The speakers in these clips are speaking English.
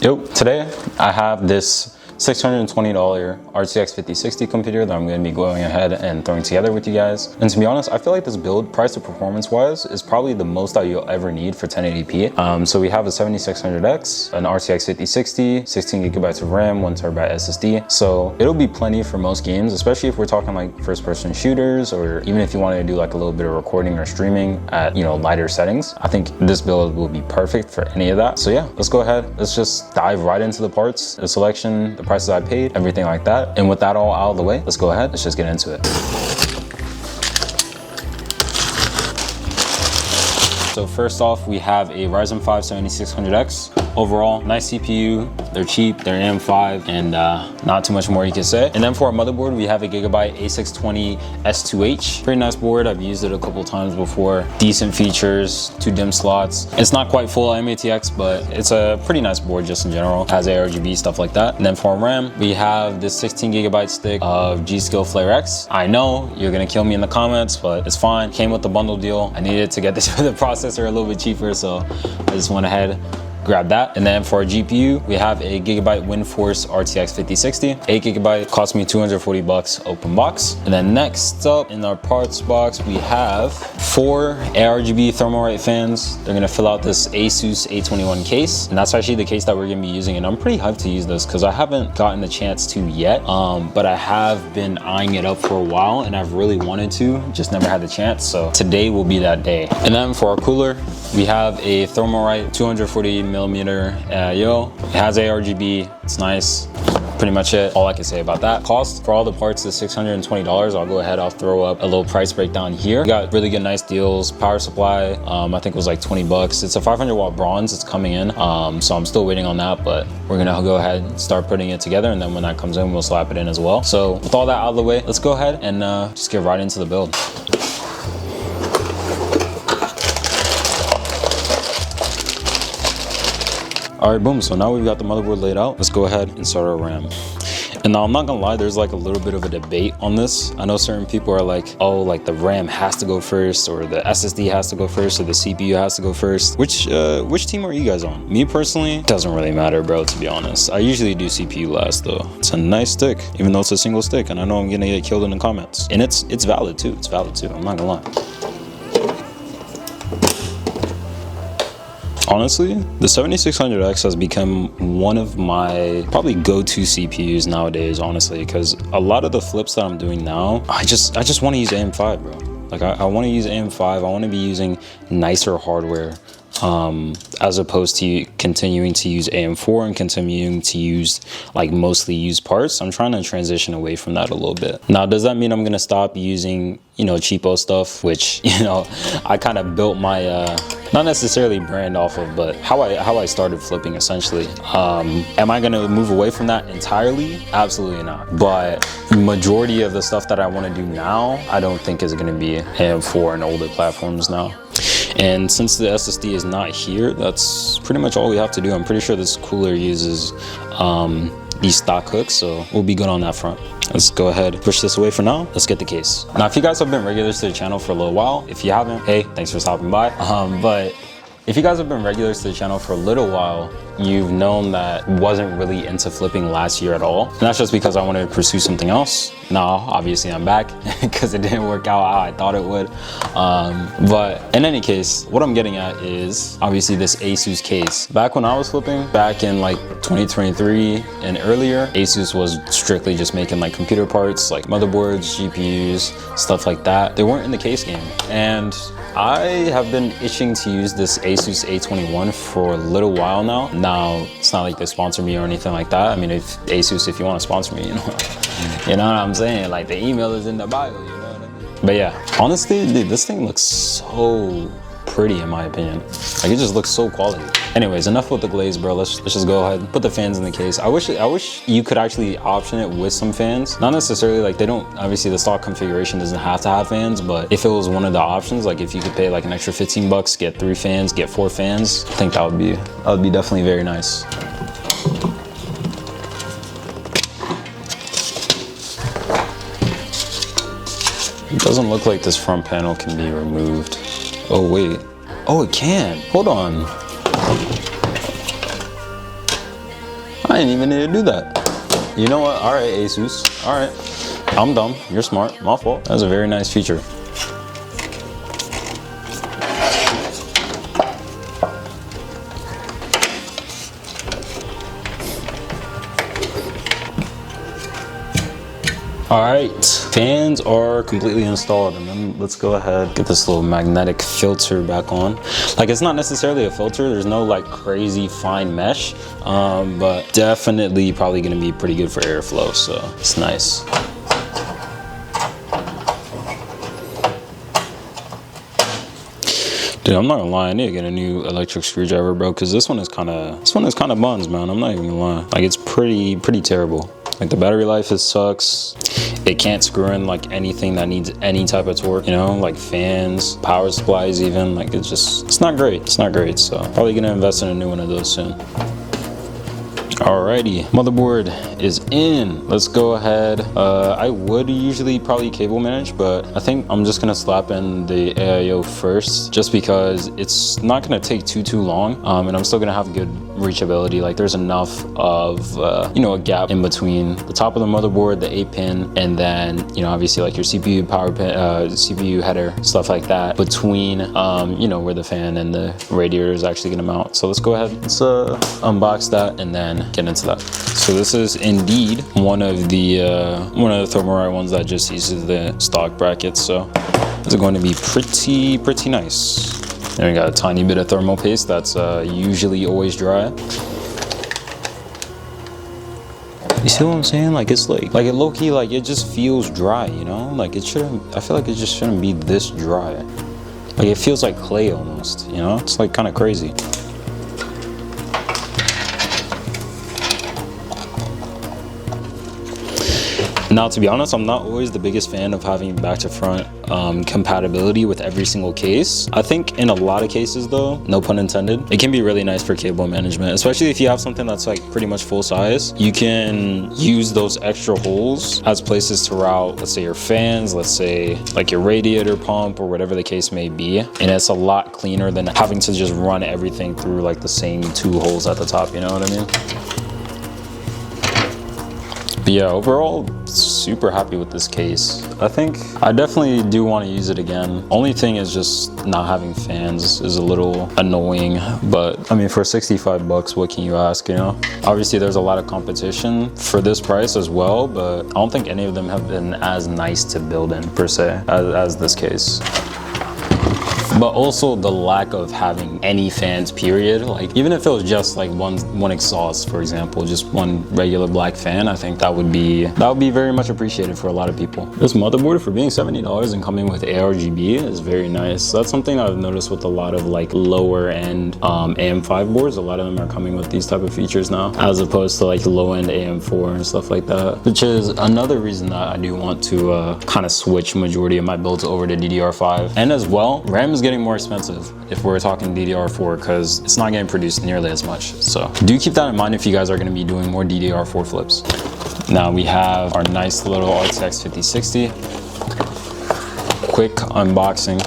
Yo, today I have this $620 RTX 5060 computer that I'm going to be going ahead and throwing together with you guys. And to be honest, I feel like this build, price to performance wise, is probably the most that you'll ever need for 1080p. So we have a 7600X, an RTX 5060, 16GB of RAM, 1TB SSD. So it'll be plenty for most games, especially if we're talking like first person shooters, or even if you wanted to do like a little bit of recording or streaming at, lighter settings. I think this build will be perfect for any of that. So yeah, let's go ahead. Let's just dive right into the parts, the selection, the prices I paid, everything like that. And with that all out of the way, let's go ahead, let's just get into it. So first off, we have a Ryzen 5 7600X. Overall, nice CPU, they're cheap, they're AM5, and not too much more you can say. And then for our motherboard, we have a Gigabyte A620 S2H. Pretty nice board, I've used it a couple times before. Decent features, 2 DIMM slots. It's not quite full MATX, but it's a pretty nice board just in general. It has ARGB, stuff like that. And then for our RAM, we have this 16GB stick of G.Skill Flare X. I know you're gonna kill me in the comments, but it's fine. Came with the bundle deal. I needed to get this for the processor a little bit cheaper, so I just went ahead, grab that. And then for our GPU, we have a Gigabyte WindForce RTX 5060. 8GB, cost me 240 bucks open box. And then next up in our parts box, we have 4 ARGB Thermalright fans. They're gonna fill out this Asus A21 case. And that's actually the case that we're gonna be using. And I'm pretty hyped to use this because I haven't gotten the chance to yet. But I have been eyeing it up for a while and I've really wanted to, just never had the chance. So today will be that day. And then for our cooler, we have a Thermalright 240mm. It has ARGB, it's nice. Pretty much it, all I can say about that. Cost for all the parts is $620. I'll go ahead, I'll throw up a little price breakdown here. We got really good, nice deals. Power supply, I think it was like 20 bucks. It's a 500 watt bronze, it's coming in. So I'm still waiting on that, but we're gonna go ahead and start putting it together. And then when that comes in, we'll slap it in as well. So with all that out of the way, let's go ahead and just get right into the build. All right, boom, so now we've got the motherboard laid out. Let's go ahead and start our RAM. And now I'm not gonna lie, there's like a little bit of a debate on this. I know certain people are like, oh, like the RAM has to go first, or the SSD has to go first, or the CPU has to go first. Which team are you guys on? Me personally, it doesn't really matter, bro, to be honest. I usually do CPU last though. It's a nice stick, even though it's a single stick, and I know I'm gonna get killed in the comments. And it's valid too, I'm not gonna lie. Honestly, the 7600X has become one of my probably go-to CPUs nowadays, honestly, because a lot of the flips that I'm doing now, I just want to use AM5, bro. Like I want to use AM5. I want to be using nicer hardware as opposed to continuing to use AM4 and continuing to use like mostly used parts. I'm trying to transition away from that a little bit. Now, does that mean I'm going to stop using, cheapo stuff, which, I kind of built my, not necessarily brand off of, but how I started flipping essentially. Am I going to move away from that entirely? Absolutely not. But majority of the stuff that I want to do now, I don't think is going to be AM4 and older platforms now. And since the SSD is not here, that's pretty much all we have to do. I'm pretty sure this cooler uses these stock hooks, so we'll be good on that front. Let's go ahead, push this away for now. Let's get the case. Now, if you guys have been regulars to the channel for a little while, if you haven't, hey, thanks for stopping by. But if you guys have been regulars to the channel for a little while, you've known that I wasn't really into flipping last year at all. And that's just because I wanted to pursue something else. Now, obviously I'm back because it didn't work out how I thought it would. But in any case, what I'm getting at is obviously this Asus case. Back when I was flipping, back in like 2023 and earlier, Asus was strictly just making like computer parts, like motherboards, GPUs, stuff like that. They weren't in the case game. And I have been itching to use this Asus A21 for a little while now. Now, it's not like they sponsor me or anything like that. I mean, if Asus, if you want to sponsor me, you know what I'm saying? Like the email is in the bio, you know what I mean? But yeah, honestly, dude, this thing looks so pretty in my opinion. Like it just looks so quality. Anyways, enough with the glaze, bro. Let's just go ahead and put the fans in the case. I wish you could actually option it with some fans. Not necessarily like they don't, obviously the stock configuration doesn't have to have fans, but if it was one of the options, like if you could pay like an extra 15 bucks, get 3 fans, get 4 fans, I think that would be definitely very nice. It doesn't look like this front panel can be removed. Oh wait, oh it can, hold on. I didn't even need to do that. You know what? All right, Asus. All right. I'm dumb. You're smart. My fault. That's a very nice feature. All right, fans are completely installed, and then let's go ahead, get this little magnetic filter back on. Like, it's not necessarily a filter, there's no like crazy fine mesh, but definitely probably gonna be pretty good for airflow, so it's nice. Dude, I'm not gonna lie, I need to get a new electric screwdriver, bro, because this one is kind of buns, man. I'm not even gonna lie. Like, it's pretty terrible. Like, the battery life sucks. It can't screw in like anything that needs any type of torque, you know, like fans, power supplies even. Like, it's not great. It's not great. So probably gonna invest in a new one of those soon. Alrighty, motherboard is in. Let's go ahead. I would usually probably cable manage, but I think I'm just gonna slap in the AIO first, just because it's not gonna take too long, and I'm still gonna have good reachability. Like, there's enough of you know, a gap in between the top of the motherboard, the 8-pin, and then, you know, obviously like your CPU power pin, CPU header, stuff like that, between you know, where the fan and the radiator is actually gonna mount. So let's go ahead, let's unbox that and then get into that. So this is indeed one of the Thermalright ones that just uses the stock brackets, so it's going to be pretty nice. And we got a tiny bit of thermal paste that's usually always dry. You see what I'm saying? Like, it's like it low-key, like, it just feels dry, you know? Like, it shouldn't, I feel like it just shouldn't be this dry. Like, it feels like clay almost, you know? It's like kind of crazy. Now, to be honest, I'm not always the biggest fan of having back to front compatibility with every single case. I think in a lot of cases though, no pun intended, it can be really nice for cable management, especially if you have something that's like pretty much full size. You can use those extra holes as places to route, let's say your fans, let's say like your radiator pump or whatever the case may be. And it's a lot cleaner than having to just run everything through like the same 2 holes at the top, you know what I mean? But yeah, overall, super happy with this case. I think I definitely do want to use it again. Only thing is just not having fans is a little annoying, but I mean, for 65 bucks, what can you ask, you know? Obviously, there's a lot of competition for this price as well, but I don't think any of them have been as nice to build in per se as this case. But also the lack of having any fans, period. Like, even if it was just like one exhaust, for example, just one regular black fan, I think that would be very much appreciated for a lot of people. This motherboard, for being $70 and coming with ARGB, is very nice. That's something I've noticed with a lot of like lower end AM5 boards. A lot of them are coming with these type of features now, as opposed to like low end AM4 and stuff like that, which is another reason that I do want to kind of switch majority of my builds over to DDR5. And as well, RAM is getting more expensive if we're talking DDR4, because it's not getting produced nearly as much. So do keep that in mind if you guys are going to be doing more DDR4 flips. Now we have our nice little RTX 5060. Quick unboxing.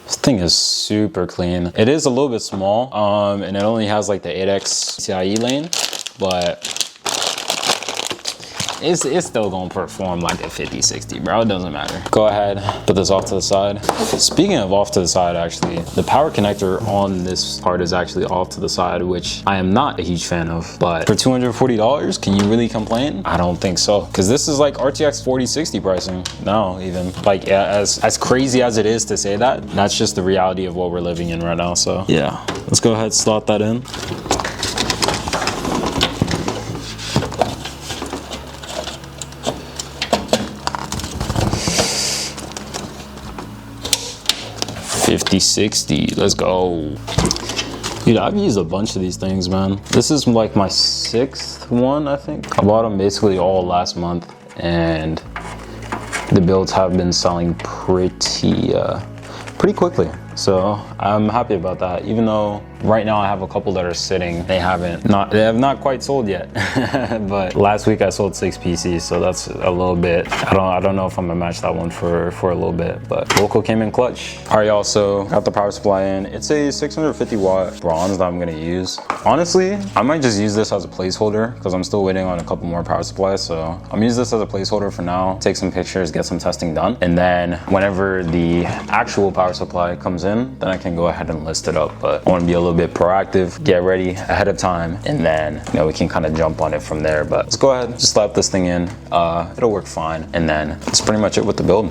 This thing is super clean. It is a little bit small, and it only has like the 8X PCIe lane, but it's still gonna perform like a 5060, bro. It doesn't matter. Go ahead, put this off to the side. Speaking of off to the side, actually, the power connector on this part is actually off to the side, which I am not a huge fan of. But for $240, can you really complain? I don't think so, because this is like RTX 4060 pricing now. Even like, as crazy as it is to say that, that's just the reality of what we're living in right now. So yeah, let's go ahead, slot that in. $50-60, let's go. Dude, I've used a bunch of these things, man. This is like my 6th one, I think. I bought them basically all last month, and the builds have been selling pretty quickly. So I'm happy about that. Even though right now I have a couple that are sitting, they have not quite sold yet. But last week I sold 6 PCs, so that's a little bit. I don't know if I'm gonna match that one for a little bit, but local came in clutch. All right, y'all. So got the power supply in. It's a 650 watt bronze that I'm gonna use. Honestly, I might just use this as a placeholder because I'm still waiting on a couple more power supplies. So I'm gonna use this as a placeholder for now. Take some pictures, get some testing done, and then whenever the actual power supply comes in, then I can go ahead and list it up. But I want to be a little bit proactive, get ready ahead of time, and then we can kind of jump on it from there. But let's go ahead, just slap this thing in. It'll work fine, and then that's pretty much it with the build.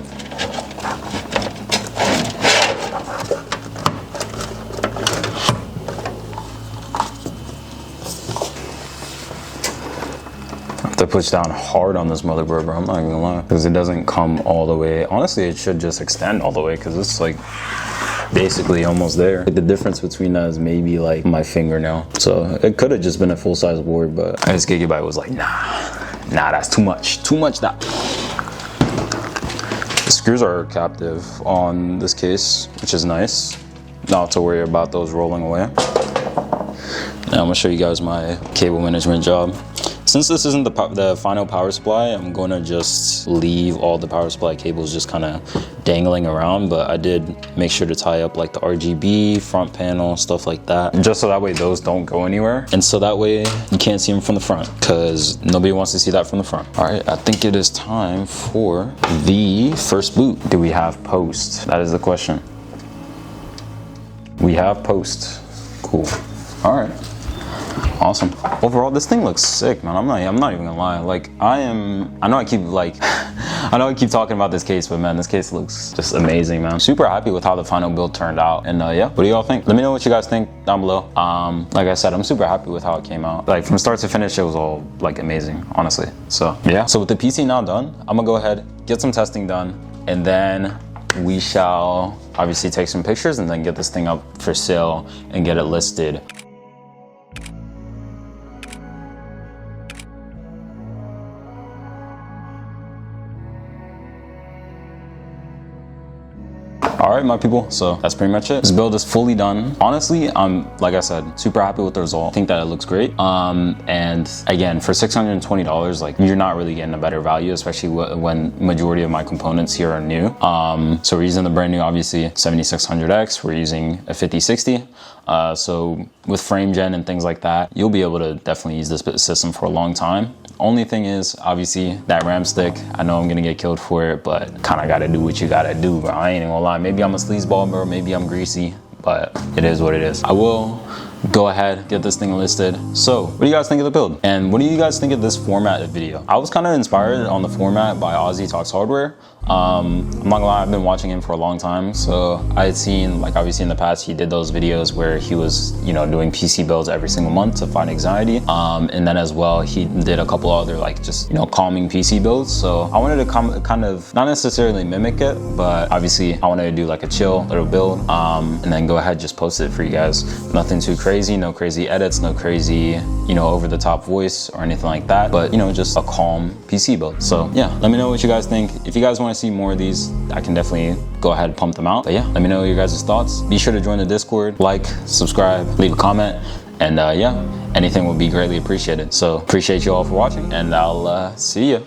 To push down hard on this motherboard, bro. I'm not even gonna lie, because it doesn't come all the way. Honestly, it should just extend all the way because it's like basically almost there. Like, the difference between that is maybe like my fingernail. So it could have just been a full-size board, but I just Gigabyte was like, nah, that's too much that. The screws are captive on this case, which is nice. Not to worry about those rolling away. Now I'm gonna show you guys my cable management job. Since this isn't the final power supply, I'm going to just leave all the power supply cables just kind of dangling around, but I did make sure to tie up like the RGB, front panel, stuff like that, just so that way those don't go anywhere. And so that way you can't see them from the front, because nobody wants to see that from the front. All right, I think it is time for the first boot. Do we have post? That is the question. We have post. Cool. All right. Awesome. Overall, this thing looks sick, man. I'm not even gonna lie. Like, I know I keep talking about this case, but man, this case looks just amazing, man. I'm super happy with how the final build turned out. And yeah, what do y'all think? Let me know what you guys think down below. Like I said, I'm super happy with how it came out. Like, from start to finish, it was all like amazing, honestly. So yeah. So with the PC now done, I'm gonna go ahead, get some testing done, and then we shall obviously take some pictures and then get this thing up for sale and get it listed. All right, my people, so that's pretty much it. This build is fully done. Honestly, I'm, like I said, super happy with the result. I think that it looks great. And again, for $620, like, you're not really getting a better value, especially when majority of my components here are new. So we're using the brand new, obviously, 7600X. We're using a 5060. So with frame gen and things like that, you'll be able to definitely use this system for a long time. Only thing is, obviously, that RAM stick. I know I'm gonna get killed for it, but kind of gotta do what you gotta do, bro. I ain't even gonna lie. Maybe I'm a sleazeball, bro. Maybe I'm greasy, but it is what it is. I will go ahead, get this thing listed. So what do you guys think of the build? And what do you guys think of this format of video? I was kind of inspired on the format by Ozzy Talks Hardware. I'm not gonna lie, I've been watching him for a long time. So I had seen, like, obviously in the past, he did those videos where he was, doing PC builds every single month to fight anxiety. And then as well, he did a couple other, like, just, calming PC builds. So I wanted to kind of, not necessarily mimic it, but obviously I wanted to do like a chill little build, and then go ahead, just post it for you guys. Nothing too crazy, no crazy edits, no crazy, over the top voice or anything like that, but just a calm PC build. So yeah, let me know what you guys think. If you guys want to see more of these, I can definitely go ahead and pump them out. But yeah, let me know your guys' thoughts. Be sure to join the Discord, like, subscribe, leave a comment, and yeah, anything would be greatly appreciated. So appreciate you all for watching, and I'll see you.